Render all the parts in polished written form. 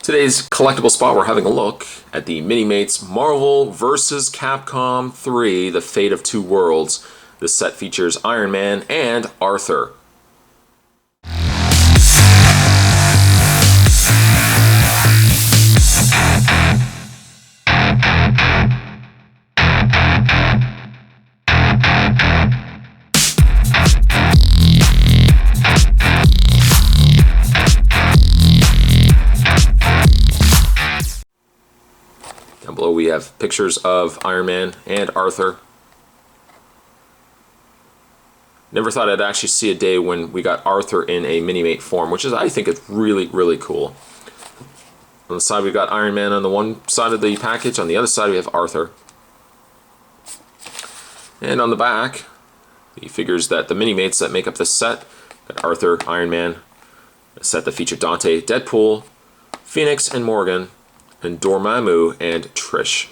Today's collectible spot, we're having a look at the Minimates Marvel vs. Capcom 3, The Fate of Two Worlds. This set features Iron Man and Arthur. Down below we have pictures of Iron Man and Arthur. Never thought I'd actually see a day when we got Arthur in a Minimate form, which is, I think, it's really, really cool. On the side we've got Iron Man on the one side of the package, on the other side we have Arthur. And on the back, the figures that the Minimates that make up this set. Got Arthur, Iron Man, a set that featured Dante, Deadpool, Phoenix and Morgan, and Dormammu and Trish.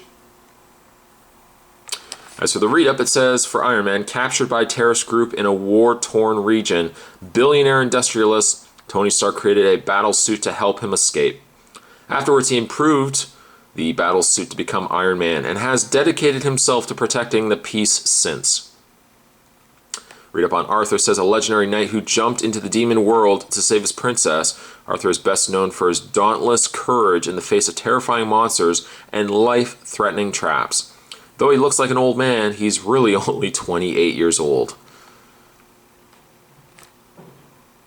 As for the read-up, it says, for Iron Man, captured by terrorist group in a war-torn region, billionaire industrialist Tony Stark created a battle suit to help him escape. Afterwards, he improved the battle suit to become Iron Man and has dedicated himself to protecting the peace since. Read-up on Arthur says, a legendary knight who jumped into the demon world to save his princess. Arthur is best known for his dauntless courage in the face of terrifying monsters and life-threatening traps. Though he looks like an old man, he's really only 28 years old.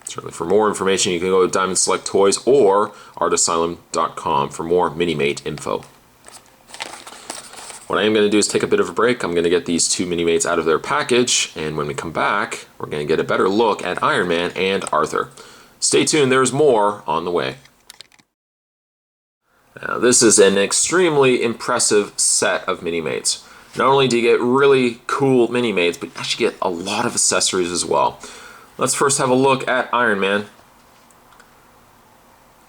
Certainly, for more information, you can go to Diamond Select Toys or artasylum.com for more Minimate info. What I am going to do is take a bit of a break. I'm going to get these two Minimates out of their package, and when we come back, we're going to get a better look at Iron Man and Arthur. Stay tuned, there's more on the way. Now, this is an extremely impressive set of Minimates. Not only do you get really cool Minimates, but you actually get a lot of accessories as well. Let's first have a look at Iron Man.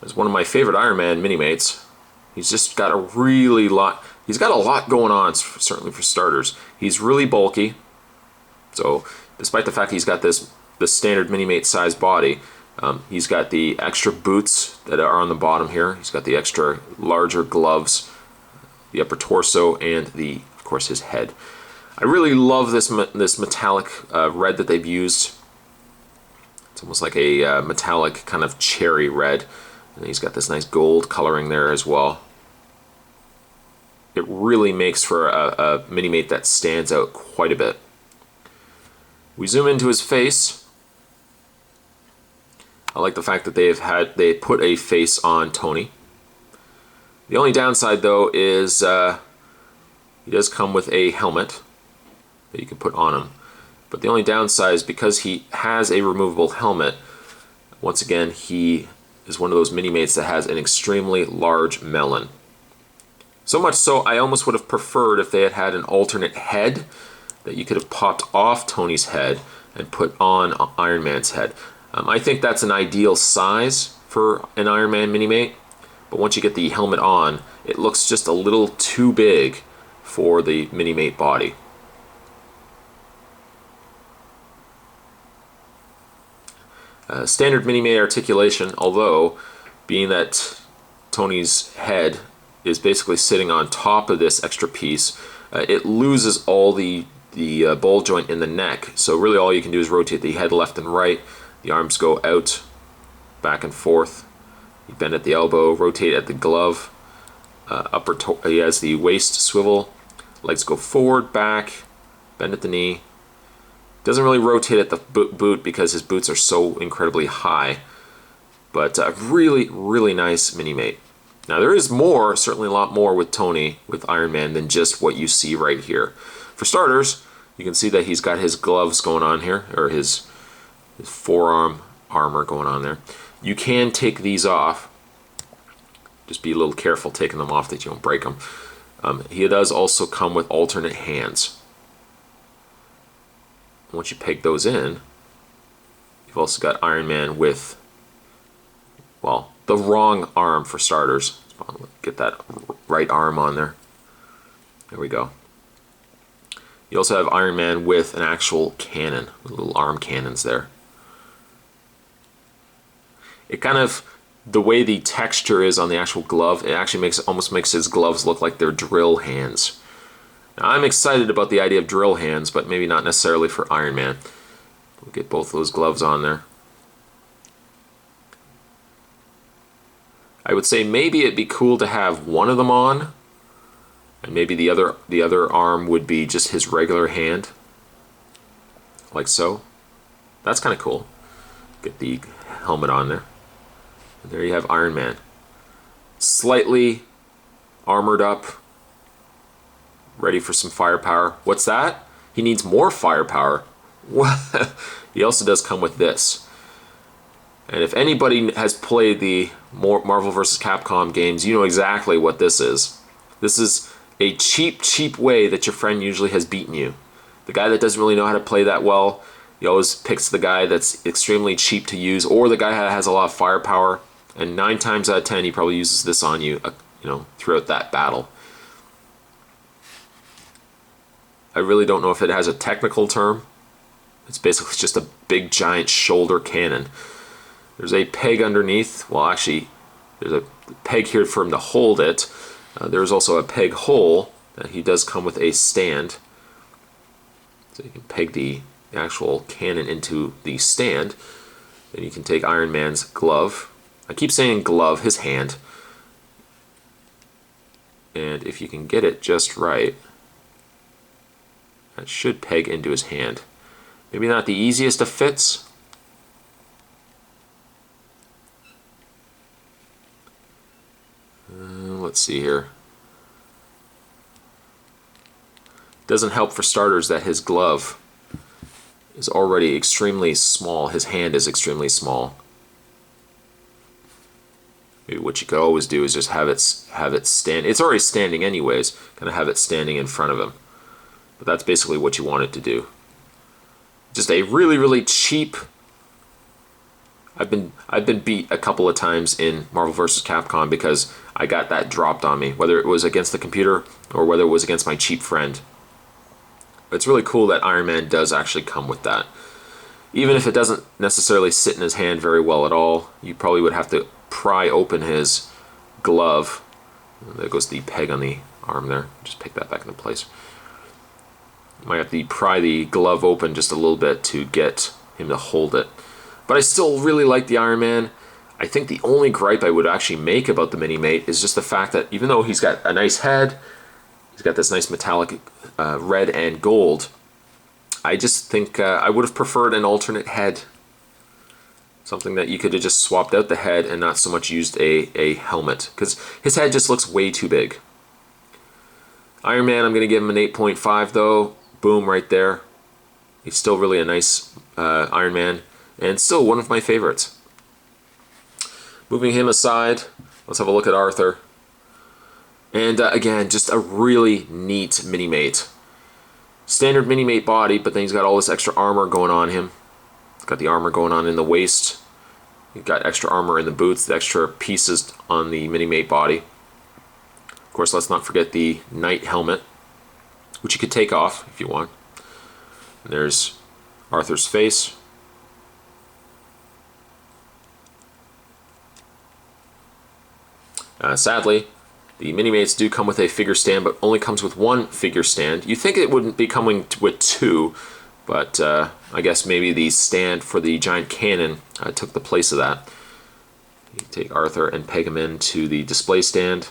It's one of my favorite Iron Man Minimates. He's just got a really lot. He's got a lot going on, certainly for starters. He's really bulky. So, despite the fact he's got the standard Minimate size body, he's got the extra boots that are on the bottom here. He's got the extra larger gloves, the upper torso, and of course, his head. I really love this metallic red that they've used. It's almost like a metallic kind of cherry red. And he's got this nice gold coloring there as well. It really makes for a Minimate that stands out quite a bit. We zoom into his face. I like the fact that they put a face on Tony. The only downside, though, is he does come with a helmet that you can put on him. But the only downside is because he has a removable helmet, once again, he is one of those Minimates that has an extremely large melon. So much so, I almost would have preferred if they had had an alternate head that you could have popped off Tony's head and put on Iron Man's head. I think that's an ideal size for an Iron Man Minimate, but once you get the helmet on, it looks just a little too big for the Minimate body. Standard Minimate articulation, although being that Tony's head is basically sitting on top of this extra piece, it loses all the ball joint in the neck. So really all you can do is rotate the head left and right. The arms go out, back and forth. You bend at the elbow, rotate at the glove. He has the waist swivel. Legs go forward, back, bend at the knee. Doesn't really rotate at the boot because his boots are so incredibly high. But really, really nice Minimate. Now there is more, certainly a lot more with Tony, with Iron Man, than just what you see right here. For starters, you can see that he's got his gloves going on here, or his forearm armor going on there. You can take these off. Just be a little careful taking them off that you don't break them. He does also come with alternate hands. Once you peg those in, you've also got Iron Man with, well, the wrong arm for starters. Get that right arm on there. There we go. You also have Iron Man with an actual cannon, with little arm cannons there. It kind of the way the texture is on the actual glove, it actually almost makes his gloves look like they're drill hands. Now, I'm excited about the idea of drill hands, but maybe not necessarily for Iron Man. We'll get both those gloves on there. I would say maybe it'd be cool to have one of them on, and maybe the other arm would be just his regular hand, like so. That's kind of cool. Get the helmet on there. And there you have Iron Man. Slightly armored up, ready for some firepower. What's that? He needs more firepower. He also does come with this. And if anybody has played the Marvel vs. Capcom games, you know exactly what this is. This is a cheap way that your friend usually has beaten you. The guy that doesn't really know how to play that well, he always picks the guy that's extremely cheap to use, or the guy that has a lot of firepower. And 9 times out of 10, he probably uses this on you, throughout that battle. I really don't know if it has a technical term. It's basically just a big giant shoulder cannon. There's a peg underneath. Well, actually, there's a peg here for him to hold it. There's also a peg hole. He does come with a stand. So you can peg the actual cannon into the stand. Then you can take Iron Man's glove. I keep saying glove, his hand. And if you can get it just right, that should peg into his hand. Maybe not the easiest of fits. Let's see here. Doesn't help for starters that his glove is already extremely small. His hand is extremely small. Maybe what you could always do is just have it stand. It's already standing anyways. Kind of have it standing in front of him. But that's basically what you want it to do. Just a really cheap. I've been beat a couple of times in Marvel vs. Capcom because I got that dropped on me, whether it was against the computer or whether it was against my cheap friend. But it's really cool that Iron Man does actually come with that. Even if it doesn't necessarily sit in his hand very well at all, you probably would have to pry open his glove. There goes the peg on the arm there. Just pick that back into place. You might have to pry the glove open just a little bit to get him to hold it. But I still really like the Iron Man. I think the only gripe I would actually make about the Mini-Mate is just the fact that even though he's got a nice head, he's got this nice metallic red and gold, I just think I would have preferred an alternate head. Something that you could have just swapped out the head and not so much used a helmet. Because his head just looks way too big. Iron Man, I'm going to give him an 8.5 though. Boom, right there. He's still really a nice Iron Man. And still one of my favorites. Moving him aside, let's have a look at Arthur. And again, just a really neat Mini-Mate. Standard Mini-Mate body, but then he's got all this extra armor going on him. He's got the armor going on in the waist. He's got extra armor in the boots, the extra pieces on the Mini-Mate body. Of course, let's not forget the Knight helmet, which you could take off if you want. And there's Arthur's face. Sadly, the Mini-Mates do come with a figure stand, but only comes with one figure stand. You think it wouldn't be coming with two, but I guess maybe the stand for the giant cannon took the place of that. You take Arthur and peg him into the display stand,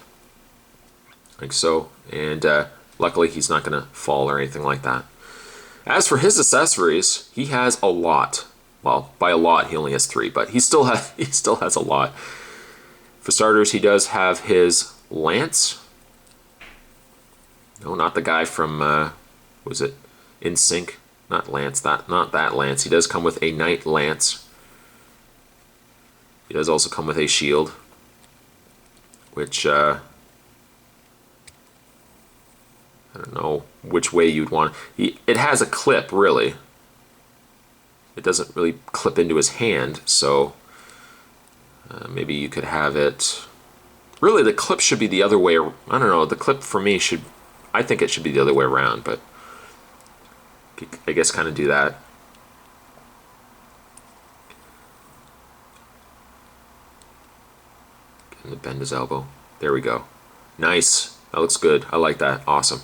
like so, and luckily he's not going to fall or anything like that. As for his accessories, he has a lot. Well, by a lot, he only has 3, but he still has a lot. For starters, he does have his lance. No, not the guy from, was it NSYNC? Not Lance, not that Lance. He does come with a Knight lance. He does also come with a shield, which, I don't know which way you'd want. It has a clip, really. It doesn't really clip into his hand, so maybe you could have it. Really, the clip should be the other way. I don't know. The clip for me I think it should be the other way around, but I guess kind of do that. And to bend his elbow. There we go. Nice. That looks good. I like that. Awesome.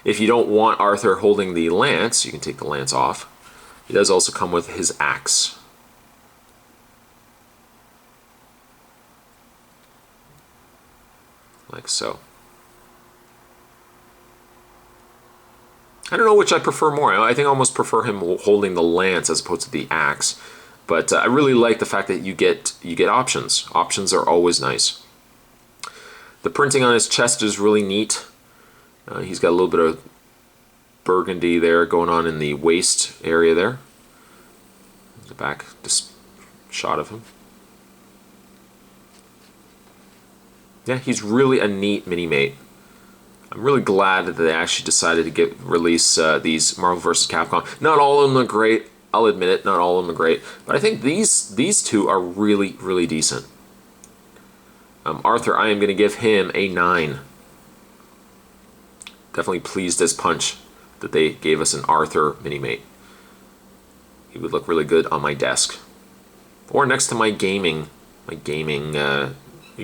If you don't want Arthur holding the lance, you can take the lance off. He does also come with his axe. Like so. I don't know which I prefer more. I think I almost prefer him holding the lance as opposed to the axe. But I really like the fact that you get options. Options are always nice. The printing on his chest is really neat. He's got a little bit of burgundy there going on in the waist area there. There's a back shot of him. Yeah, he's really a neat mini-mate. I'm really glad that they actually decided to release these Marvel vs. Capcom. Not all of them are great. I'll admit it, not all of them are great. But I think these two are really, really decent. Arthur, I am going to give him a 9. Definitely pleased as punch that they gave us an Arthur mini-mate. He would look really good on my desk. Or next to my gaming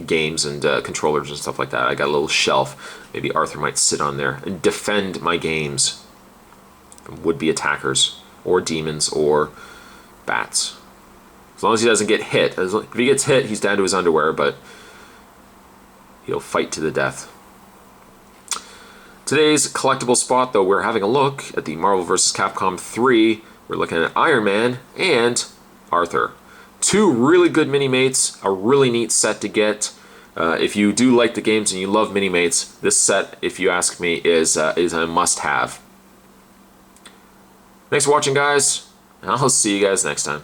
games and controllers and stuff like that. I got a little shelf. Maybe Arthur might sit on there and defend my games from would-be attackers or demons or bats. As long as he doesn't get hit. If he gets hit, he's down to his underwear, but he'll fight to the death. Today's collectible spot, though, we're having a look at the Marvel vs. Capcom 3. We're looking at Iron Man and Arthur. Two really good mini-mates, a really neat set to get. If you do like the games and you love mini-mates, this set, if you ask me, is a must-have. Thanks for watching, guys, and I'll see you guys next time.